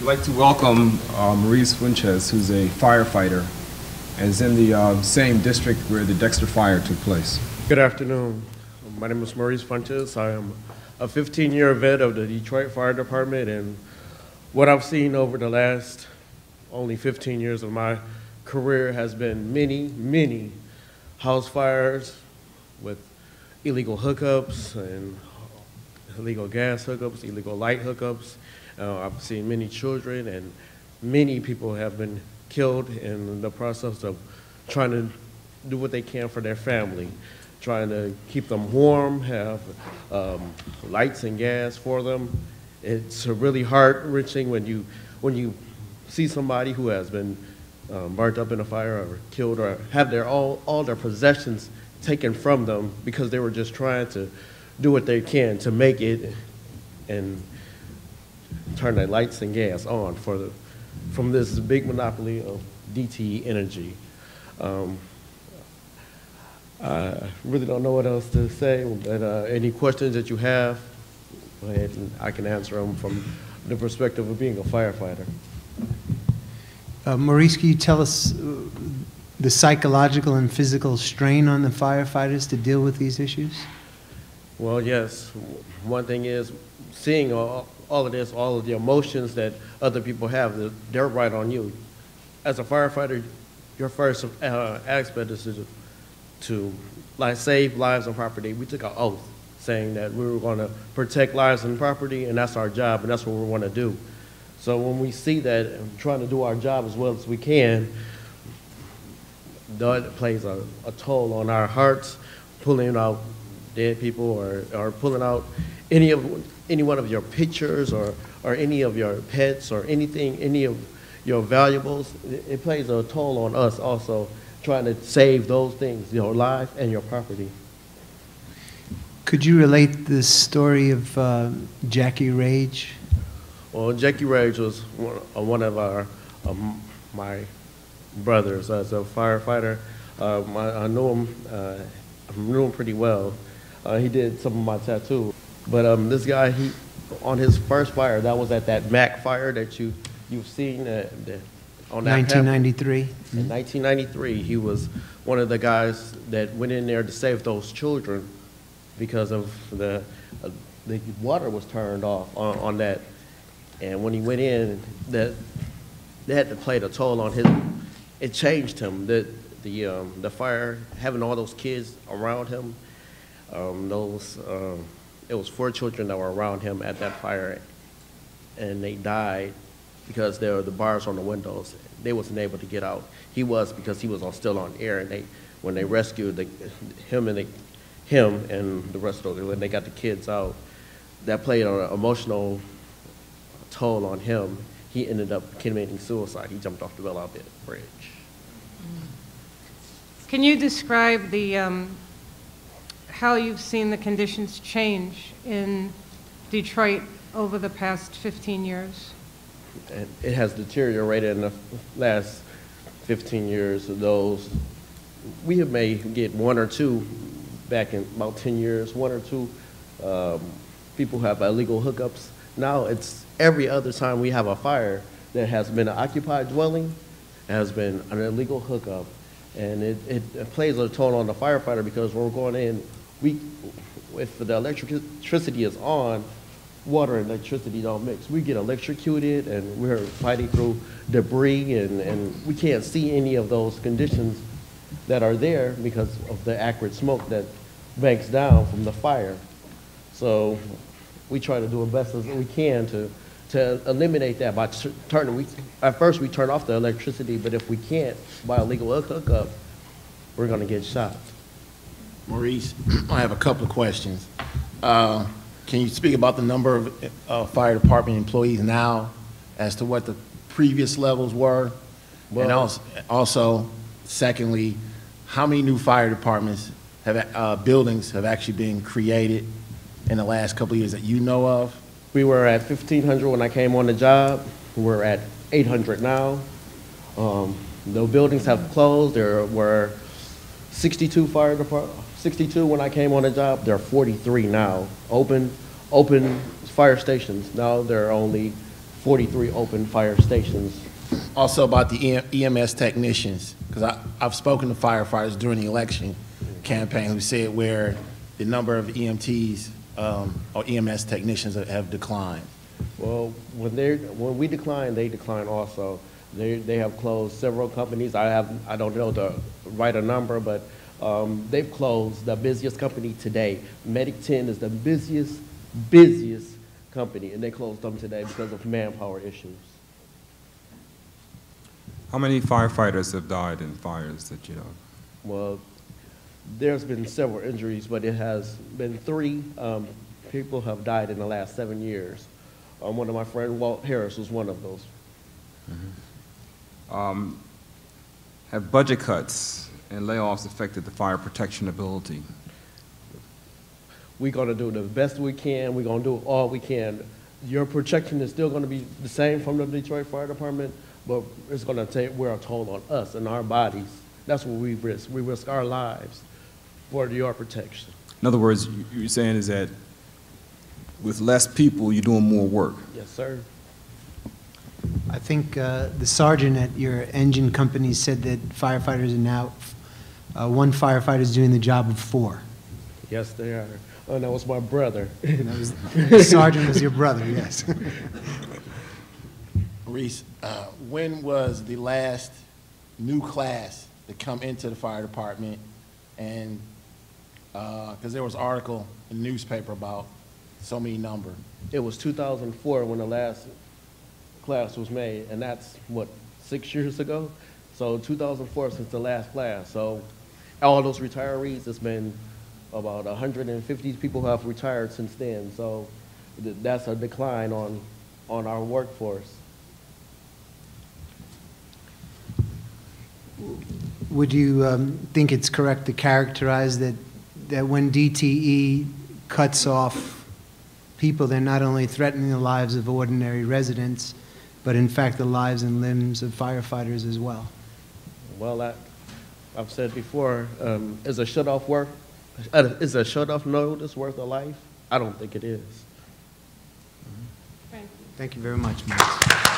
like to welcome Marice Funchess, who's a firefighter, and is in the same district where the Dexter fire took place. Good afternoon. My name is Marice Funchess. I am a 15-year vet of the Detroit Fire Department, and what I've seen over the last only 15 years of my career has been many house fires with illegal hookups and illegal gas hookups, illegal light hookups. I've seen many children, and many people have been killed in the process of trying to do what they can for their family, trying to keep them warm, have lights and gas for them. It's really heart-wrenching when you see somebody who has been burnt up in a fire or killed or have all their possessions taken from them because they were just trying to do what they can to make it and turn their lights and gas on from this big monopoly of DTE energy. I really don't know what else to say, but any questions that you have, go ahead and I can answer them from the perspective of being a firefighter. Maurice, can you tell us the psychological and physical strain on the firefighters to deal with these issues? Well, yes. One thing is seeing all of this, all of the emotions that other people have, they're right on you. As a firefighter, your first aspect is to save lives and property. We took an oath saying that we were going to protect lives and property, and that's our job, and that's what we want to do. So when we see that and trying to do our job as well as we can, that plays a toll on our hearts, pulling out dead people or pulling out any one of your pictures or any of your pets or anything, any of your valuables. It plays a toll on us also, trying to save those things, your life and your property. Could you relate the story of Jackie Rage? Well, Jackie Rage was one of my brothers as a firefighter. I knew him pretty well. He did some of my tattoo. But this guy, on his first fire, that was at that Mac fire that you've seen on that 1993. In 1993, he was one of the guys that went in there to save those children because of the water was turned off on that. And when he went in, that had to play a toll on him. It changed him. The fire, having all those kids around him, it was 4 children that were around him at that fire, and they died because there were the bars on the windows. They wasn't able to get out. He was, because he was still on air, and when they rescued him and the rest of them, when they got the kids out, that played an emotional toll on him. He ended up committing suicide. He jumped off the Belleville Bridge. Can you describe how you've seen the conditions change in Detroit over the past 15 years? It has deteriorated in the last 15 years. Those we may get 1 or 2 back in about 10 years. 1 or 2 people have illegal hookups. Now it's every other time we have a fire that has been an occupied dwelling, has been an illegal hookup, and it plays a toll on the firefighter because when we're going in, if the electricity is on, water and electricity don't mix. We get electrocuted and we're fighting through debris and we can't see any of those conditions that are there because of the acrid smoke that banks down from the fire. So we try to do the best as we can to eliminate that by at first we turn off the electricity, but if we can't by a legal hookup, we're gonna get shot. Maurice, I have a couple of questions. Can you speak about the number of fire department employees now as to what the previous levels were? Well, and also, secondly, how many new fire departments buildings have actually been created in the last couple of years that you know of? We were at 1,500 when I came on the job. We're at 800 now. The buildings have closed. There were 62 fire departments. 62 when I came on the job. There are 43 now. Open fire stations. Now there are only 43 open fire stations. Also about the EMS technicians, because I've spoken to firefighters during the election campaign who said where the number of EMTs or EMS technicians have declined. Well, when we decline, they decline also. They have closed several companies. I don't know the right number, but they've closed. The busiest company today, Medic 10, is the busiest company, and they closed them today because of manpower issues. How many firefighters have died in fires that you know? Well, there's been several injuries, but it has been 3 people have died in the last 7 years. One of my friends, Walt Harris, was one of those. Mm-hmm. Have budget cuts and layoffs affected the fire protection ability? We're going to do the best we can. We're going to do all we can. Your protection is still going to be the same from the Detroit Fire Department, but it's going to wear a toll on us and our bodies. That's what we risk. We risk our lives for your protection. In other words, you're saying is that with less people, you're doing more work. Yes, sir. I think the sergeant at your engine company said that firefighters are now, 1 firefighter is doing the job of 4. Yes, they are. Oh, that was my brother. The sergeant was your brother, yes. Maurice, when was the last new class to come into the fire department? And because there was an article in the newspaper about so many number. It was 2004 when the last class was made, and that's, what, 6 years ago? So 2004 since the last class. So all those retirees, it's been about 150 people who have retired since then. So that's a decline on our workforce. Would you think it's correct to characterize that when DTE cuts off people, they're not only threatening the lives of ordinary residents, but in fact the lives and limbs of firefighters as well? Well, I've said before, is a shutoff notice worth a life? I don't think it is. Thank you very much, Maurice.